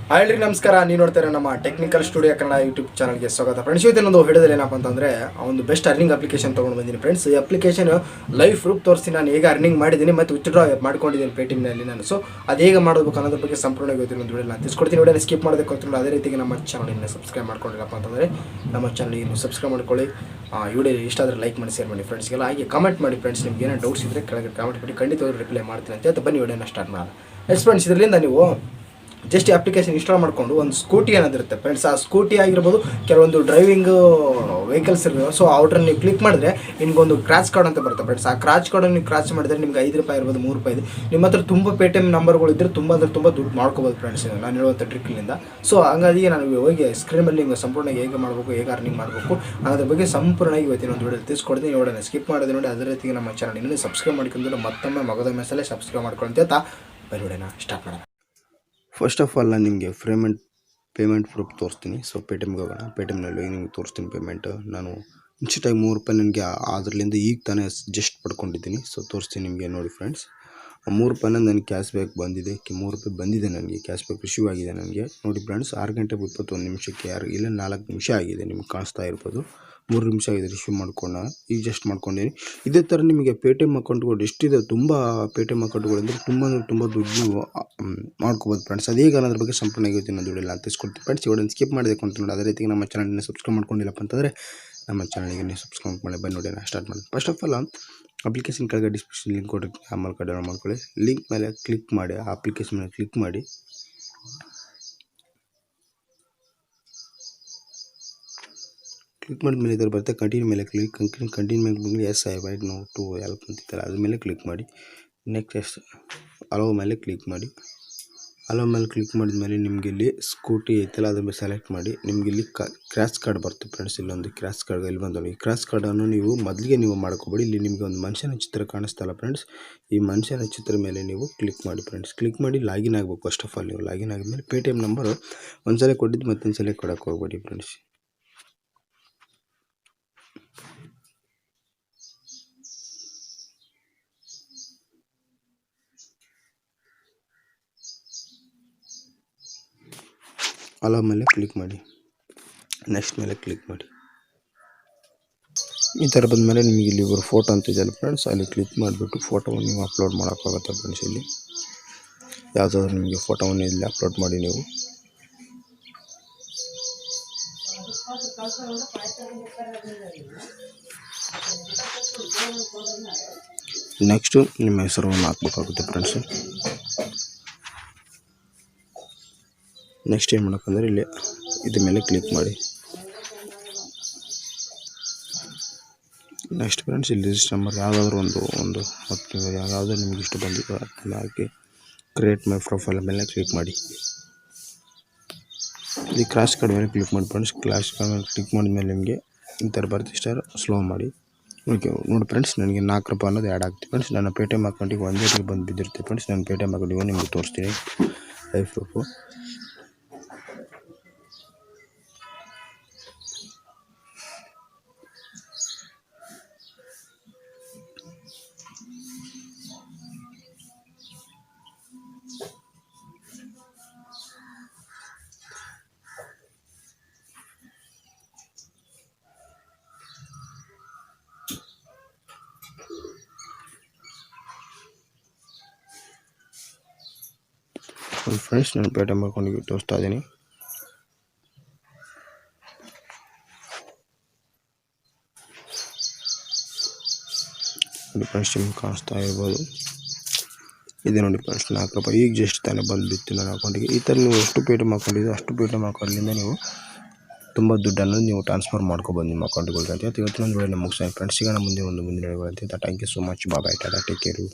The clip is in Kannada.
ಹಾಯ್ ನಮಸ್ಕಾರ. ನೀವು ನೋಡ್ತಾರೆ ನಮ್ಮ ಟೆಕ್ನಿಕಲ್ ಸ್ಟುಡಿಯೋ ಕನ್ನಡ ಯೂಟ್ಯೂಬ್ ಚಾನಲ್ಗೆ ಸ್ವಾಗತ. ಫ್ರೆಂಡ್ಸ್, ಇವತ್ತೊಂದು ಹಿಡಿದಲ್ಲಿ ಏನಪ್ಪ ಅಂತಂದರೆ ಒಂದು ಬೆಸ್ಟ್ ಅರ್ನಿಂಗ್ ಅಪ್ಲಿಕೇಶನ್ ತೊಗೊಂಡು ಬಂದಿದ್ದೀನಿ ಫ್ರೆಂಡ್ಸ್. ಈ ಅಪ್ಲಿಕೇಶನ್ ಲೈವ್ ಪ್ರೂಫ್ ತೋರಿಸಿ ನಾನು ಹೇಗೆ ಅರ್ನಿಂಗ್ ಮಾಡಿದ್ದೀನಿ ಮತ್ತು ವಿತ್ಡ್ರಾ ಮಾಡ್ಕೊಂಡಿದ್ದೀನಿ ಪೇಟಿಎಮ್ನಲ್ಲಿ ನಾನು. ಸೊ ಅದು ಹೇಗೆ ಮಾಡಬೇಕು ಅನ್ನೋದ್ರ ಬಗ್ಗೆ ಸಂಪೂರ್ಣ ಇವತ್ತಿನ ಒಂದು ವಿಡಿಯೋ ನಾನು ತಿಳಿಸ್ಕೊಡ್ತೀನಿ. ವಿಡಿಯೋನ ಸ್ಕಿಪ್ ಮಾಡೋದಕ್ಕೆ ಗೊತ್ತಿಲ್ಲ. ಅದೇ ರೀತಿಗೆ ನಮ್ಮ ಚಾನಲ್ನ ಸಬ್ಸ್ಕ್ರೈಬ್ ಮಾಡ್ಕೊಂಡಿಲ್ಲಪ್ಪ ಅಂತಂದರೆ ನಮ್ಮ ಚಾನಲ್ಗೆ ನೀವು ಸಬ್ಸ್ಕ್ರೈಬ್ ಮಾಡ್ಕೊಳ್ಳಿ. ವಿಡಿಯೋ ಇಷ್ಟ ಆದರೆ ಲೈಕ್ ಮಾಡಿ, ಶೇರ್ ಮಾಡಿ ಫ್ರೆಂಡ್ಸ್ಗೆಲ್ಲ. ಹಾಗೆ ಕಮೆಂಟ್ ಮಾಡಿ ಫ್ರೆಂಡ್ಸ್. ನಿಮ್ಗೆ ಏನೋ ಡೌಟ್ಸ್ ಇದ್ದರೆ ಕೆಳಗೆ ಕಮೆಂಟ್ ಮಾಡಿ, ಖಂಡಿತವಾಗಿ ರಿಪ್ಲೈ ಮಾಡ್ತೀನಿ ಅಂತ ಹೇಳ್ತಾ ಬನ್ನಿ ವಿಡಿಯೋನ ಸ್ಟಾರ್ಟ್ ಮಾಡೋಣ. ಎಸ್ ಫ್ರೆಂಡ್ಸ್, ಇದರಿಂದ ನೀವು ಜಸ್ಟ್ ಅಪ್ಲಿಕೇಶನ್ ಇನ್ಸ್ಟಾಲ್ ಮಾಡಿಕೊಂಡು ಒಂದು ಸ್ಕೂಟಿ ಅನ್ನೋದಿರುತ್ತೆ ಫ್ರೆಂಡ್ಸ್. ಆ ಸ್ಕೂಟಿ ಆಗಿರ್ಬೋದು, ಕೆಲವೊಂದು ಡ್ರೈವಿಂಗ್ ವೆಹಿಕಲ್ಸ್ ಇರ್ತವೆ. ಸೊ ಅವ್ರನ್ನ ನೀವು ಕ್ಲಿಕ್ ಮಾಡಿದ್ರೆ ನಿಮ್ಗೊಂದು ಕ್ರಾಚ್ ಕಾರ್ಡ್ ಅಂತ ಬರುತ್ತೆ ಫ್ರೆಂಡ್ಸ್. ಆ ಕ್ರಾಚ್ ಕಾರ್ಡನ್ನು ನೀವು ಕ್ರಾಚ್ ಮಾಡಿದ್ರೆ ನಿಮ್ಗೆ ₹5 ಇರ್ಬೋದು, ₹3 ಇದೆ. ನಿಮ್ಮ ಹತ್ರ ತುಂಬ ಪೇಟಿಎಮ್ ನಂಬರ್ಗಳು ಇದ್ದರೆ ತುಂಬ ದುಡ್ಡು ಮಾಡ್ಕೋಬೋದು ಫ್ರೆಂಡ್ಸ್, ನಾನು ಹೇಳುವಂಥ ಟ್ರಿಕ್ನಿಂದ. ಸೊ ಹಾಗಾಗಿ ನಾನು ಹೋಗಿ ಸ್ಕ್ರೀನ್ ಮೇಲೆ ನಿಮ್ಗೆ ಸಂಪೂರ್ಣವಾಗಿ ಹೇಗೆ ಮಾಡಬೇಕು, ಹೇಗೆ ಅರ್ನಿಂಗ್ ಮಾಡಬೇಕು ಅನ್ನೋದ್ರ ಬಗ್ಗೆ ಸಂಪೂರ್ಣವಾಗಿ ಇವತ್ತಿನ ಒಂದು ವಿಡಿಯೋ ತಿಳಿಸ್ಕೊಡ್ತೀನಿ. ನೋಡೋಣ, ಸ್ಕಿಪ್ ಮಾಡೋದು ನೋಡಿ. ಅದೇ ರೀತಿಗೆ ನಮ್ಮ ಚಾನಲ್ ಇನ್ನೂ ಸಬ್ಸ್ಕ್ರೈಬ್ ಮಾಡ್ಕೊಂಡು ಮತ್ತೊಮ್ಮೆ ಮಗದೊಮ್ಮೆ ಸಲ ಸಬ್ಸ್ಕ್ರೈಬ್ ಮಾಡ್ಕೊಂಡು ಅಂತ ವಿಡಿಯೋನ ಸ್ಟಾರ್ಟ್ ಮಾಡೋಣ. ಫಸ್ಟ್ ಆಫ್ ಆಲ್ ನಾನು ನಿಮಗೆ ಪೇಮೆಂಟ್ ಪ್ರೂಫ್ ತೋರಿಸ್ತೀನಿ. ಸೊ ಪೇಟಿಎಮ್ಗೆ ಹೋಗೋಣ. ಪೇಟಿಎಮ್ನಲ್ಲಿ ಹೋಗಿ ನಿಮಗೆ ತೋರಿಸ್ತೀನಿ ಪೇಮೆಂಟ್. ನಾನು ಇನ್ಸ್ಟಾಗಿ ₹3 ನನಗೆ ಅದರಲ್ಲಿಂದ ಈಗ ತಾನೇ ಜಸ್ಟ್ ಪಡ್ಕೊಂಡಿದ್ದೀನಿ. ಸೊ ತೋರಿಸ್ತೀನಿ ನಿಮಗೆ ನೋಡಿ ಫ್ರೆಂಡ್ಸ್. ₹3 ನನಗೆ ಕ್ಯಾಶ್ ಬ್ಯಾಕ್ ಬಂದಿದೆ. ₹3 ಬಂದಿದೆ ನನಗೆ, ಕ್ಯಾಶ್ ಬ್ಯಾಕ್ ರಿಸೀವ್ ಆಗಿದೆ ನನಗೆ. ನೋಡಿ ಫ್ರೆಂಡ್ಸ್, 6 ಗಂಟೆ 21 ನಿಮಿಷಕ್ಕೆ ಇಲ್ಲ 4 ನಿಮಿಷ ಆಗಿದೆ. ನಿಮ್ಗೆ ಕಾಣಿಸ್ತಾ ಇರ್ಬೋದು, 3 ನಿಮಿಷ ಆಗಿದೆ ರಿಸೀವ್ ಮಾಡ್ಕೊಂಡು. ಈಗ ಜಸ್ಟ್ ಮಾಡ್ಕೊಂಡಿದ್ದೀನಿ. ಇದೇ ಥರ ನಿಮಗೆ ಪೇಟಿಎಮ್ ಅಕೌಂಟ್ಗಳು ಎಷ್ಟಿದೆ, ತುಂಬ ಪೇಟಿಎಮ್ ಅಕೌಂಟ್ಗಳು ಅಂದರೆ ತುಂಬ ದುಡ್ಡು ಮಾಡ್ಕೋಬೋದು ಫ್ರೆಂಡ್ಸ್. ಅದೇ ಈಗ ಅನ್ನೋದ್ರ ಬಗ್ಗೆ ಸಂಪೂರ್ಣವಾಗಿ ಇವತ್ತಿನ ದುಡ್ಡೆಲ್ಲ ಅಂತ ತಿಳಿಸ್ಕೊಡ್ತೀನಿ ಫ್ರೆಂಡ್ಸ್. ಇವತ್ತು ಸ್ಕಿಪ್ ಮಾಡಿದೆ ಅಂತ ನೋಡಿ. ಅದೇ ರೀತಿ ನಮ್ಮ ಚಾನಲ್ನ ಸಬ್ಸ್ಕ್ರೈಬ್ ಮಾಡ್ಕೊಂಡಿಲ್ಲಪ್ಪ ಅಂತಂದರೆ ನಮ್ಮ ಚಾನಲ್ಗೆ ನೀವು ಸಬ್ಸ್ಕ್ರೈಬ್ ಮಾಡಿ ಬನ್ನಿ ನೋಡಿ ಸ್ಟಾರ್ಟ್ ಮಾಡಿ. ಫಸ್ಟ್ ಆಫ್ ಆಲ್ ಅಪ್ಲಿಕೇಶನ್ ಕೆಳಗೆ ಡಿಸ್ಕ್ರಿಪ್ಷನ್ ಲಿಂಕ್ ಕೊಟ್ಟಿರ್ತೀನಿ, ಆ ಮೂಲಕ ಡೌನ್ಲೋಡ್ ಮಾಡ್ಕೊಳ್ಳಿ. ಲಿಂಕ್ ಮೇಲೆ ಕ್ಲಿಕ್ ಮಾಡಿ, ಆ ಅಪ್ಲಿಕೇಶನ್ ಮೇಲೆ ಕ್ಲಿಕ್ ಮಾಡಿ. ಕ್ಲಿಕ್ ಮಾಡಿದ್ಮೇಲೆ ಇದರ ಬರುತ್ತೆ ಕಂಟಿನ್ಯೂ ಮೇಲೆ ಕಂಟಿನ್ಯೂ ಮೇಲೆ ಬಂದು yes I wide no to help ಅಂತಿತ್ತಲ್ಲ, ಅದ್ರ ಮೇಲೆ ಕ್ಲಿಕ್ ಮಾಡಿ. ನೆಕ್ಸ್ಟ್ ಅಲೋ ಮೇಲೆ ಕ್ಲಿಕ್ ಮಾಡಿ. ಅಲೋ ಮೇಲೆ ಕ್ಲಿಕ್ ಮಾಡಿದ್ಮೇಲೆ ನಿಮಗೆ ಇಲ್ಲಿ ಸ್ಕೂಟಿ ಐತಲ್ಲ, ಅದ್ರ ಮೇಲೆ ಸೆಲೆಕ್ಟ್ ಮಾಡಿ. ನಿಮಗೆ ಇಲ್ಲಿ ಕ್ರ್ಯಾಚ್ ಕಾರ್ಡ್ ಬರುತ್ತೆ ಫ್ರೆಂಡ್ಸ್. ಇಲ್ಲೊಂದು ಕ್ರ್ಯಾಚ್ ಕಾರ್ಡ್ ಇಲ್ಲಿ ಬಂದಳು. ಈ ಕ್ರ್ಯಾಚ್ ಕಾರ್ಡನ್ನು ನೀವು ಮೊದಲಿಗೆ ನೀವು ಮಾಡ್ಕೋಬೇಡಿ. ಇಲ್ಲಿ ನಿಮಗೆ ಒಂದು ಮನುಷ್ಯನ ಚಿತ್ರ ಕಾಣಿಸ್ತಲ್ಲ ಫ್ರೆಂಡ್ಸ್, ಈ ಮನುಷ್ಯನ ಚಿತ್ರ ಮೇಲೆ ನೀವು ಕ್ಲಿಕ್ ಮಾಡಿ ಫ್ರೆಂಡ್ಸ್. ಕ್ಲಿಕ್ ಮಾಡಿ ಲಾಗಿನ್ ಆಗಬೇಕು. ಫಸ್ಟ್ ಆಫ್ ಆಲ್ ನೀವು ಲಾಗಿನ್ ಆಗಿದ್ಮೇಲೆ ಪೇಟಿಎಮ್ ನಂಬರ್ ಒಂದ್ಸಲ ಕೊಟ್ಟಿದ್ದು ಮತ್ತೊಂದು ಸಲ ಕೊಡೋಕೆ ಹೋಗ್ಬೇಡಿ ಫ್ರೆಂಡ್ಸ್. ಅಲೋ ಮೇಲೆ ಕ್ಲಿಕ್ ಮಾಡಿ, ನೆಕ್ಸ್ಟ್ ಮೇಲೆ ಕ್ಲಿಕ್ ಮಾಡಿ. ಈ ಥರ ಬಂದಮೇಲೆ ನಿಮಗೆ ಇಲ್ಲಿ ಇವರು ಫೋಟೋ ಅಂತ ಇದೆಯಲ್ಲ ಫ್ರೆಂಡ್ಸ್, ಅಲ್ಲಿ ಕ್ಲಿಕ್ ಮಾಡಿಬಿಟ್ಟು ಫೋಟೋವನ್ನು ನೀವು ಅಪ್ಲೋಡ್ ಮಾಡೋಕ್ಕಾಗುತ್ತೆ ಫ್ರೆಂಡ್ಸ್. ಇಲ್ಲಿ ಯಾವುದಾದ್ರೂ ನಿಮಗೆ ಫೋಟೋವನ್ನು ಇಲ್ಲಿ ಅಪ್ಲೋಡ್ ಮಾಡಿ ನೀವು. ನೆಕ್ಸ್ಟು ನಿಮ್ಮ ಹೆಸರನ್ನು ಹಾಕ್ಬೇಕಾಗುತ್ತೆ ಫ್ರೆಂಡ್ಸು. ನೆಕ್ಸ್ಟ್ ಏನು ಮಾಡೋಕ್ಕಂದ್ರೆ ಇಲ್ಲಿ ಇದ್ರ ಮೇಲೆ ಕ್ಲಿಕ್ ಮಾಡಿ. ನೆಕ್ಸ್ಟ್ ಫ್ರೆಂಡ್ಸ್, ಇಲ್ಲಿ ರಿಜಿಸ್ಟರ್ ನಂಬರ್ ಯಾವುದಾದ್ರೂ ಒಂದು ಯಾವುದಾದ್ರು ನಿಮಗೆ ಇಷ್ಟು ಬಂದಿದೆ ಅದನ್ನ ಹಾಕಿ ಕ್ರಿಯೇಟ್ ಮೈ ಪ್ರೊಫೈಲ್ ಮೇಲೆ ಕ್ಲಿಕ್ ಮಾಡಿ. ಇಲ್ಲಿ ಕ್ರಾಶ್ ಕಾರ್ಡ್ ಮೇಲೆ ಕ್ಲಿಕ್ ಮಾಡಿ ಫ್ರೆಂಡ್ಸ್. ಕ್ರಾಶ್ ಕಾರ್ಡ್ ಮೇಲೆ ಕ್ಲಿಕ್ ಮಾಡಿದ್ಮೇಲೆ ನಿಮಗೆ ಈ ಥರ ಬರುತ್ತೆ. ಸ್ಟಾರ್ ಸ್ಲೋ ಮಾಡಿ. ಓಕೆ ನೋಡಿ ಫ್ರೆಂಡ್ಸ್, ನನಗೆ ₹4 ಅನ್ನೋದು ಆ್ಯಡ್ ಆಗ್ತೀವಿ ಫ್ರೆಂಡ್ಸ್. ನನ್ನ ಪೇಟಿಎಮ್ ಅಕೌಂಟಿಗೆ ಒಂದೇ ಬಂದು ಬಿದ್ದಿರ್ತೀವಿ ಫ್ರೆಂಡ್ಸ್. ನನ್ನ ಪೇಟಿಎಮ್ ಅಕೌಂಟಿಗೆ ನಿಮಗೆ ತೋರಿಸ್ತೀನಿ ಲೈವ್ ಪ್ರೂಫು. ಫ್ರೆಂಡ್ಸ್, ನಾನು ಪೇಟಿಎಮ್ ಅಕೌಂಟಿಗೆ ತೋರಿಸ್ತಾ ಇದ್ದೀನಿ. ನೋಡಿ ಫ್ರೆಂಡ್ಸ್, ನಿಮ್ಗೆ ಕಾಣಿಸ್ತಾ ಇರ್ಬೋದು. ಇದೆ ನೋಡಿ ಫ್ರೆಂಡ್ಸ್, ₹4 ಈಗ ಜಸ್ಟ್ ತಾನೇ ಬಂದುಬಿಟ್ಟು ನನ್ನ ಅಕೌಂಟಿಗೆ. ಈ ಥರ ನೀವು ಎಷ್ಟು ಪೇಟಿಎಮ್ ಅಕೌಂಟ್ ಇದೆ ಅಷ್ಟು ಪೇಟಿಎಮ್ ಅಕೌಂಟಿಂದ ನೀವು ತುಂಬ ದುಡ್ಡನ್ನು ನೀವು ಟ್ರಾನ್ಸ್ಫರ್ ಮಾಡ್ಕೊಬೋದು ನಿಮ್ಮ ಅಕೌಂಟ್ಗಳಿಗೆ ಅಂತ. ಇವತ್ತಿನ ಒಂದು ವಿಡಿಯೋ ಮುಗಿಸ್ತೀನಿ ಫ್ರೆಂಡ್ಸ್. ಸಿಗೋಣ ಮುಂದೆ ಒಂದು ಮುಂದಿನ ವಿಡಿಯೋ ಅಂತ. Thank you so much. Bye, tata, take care.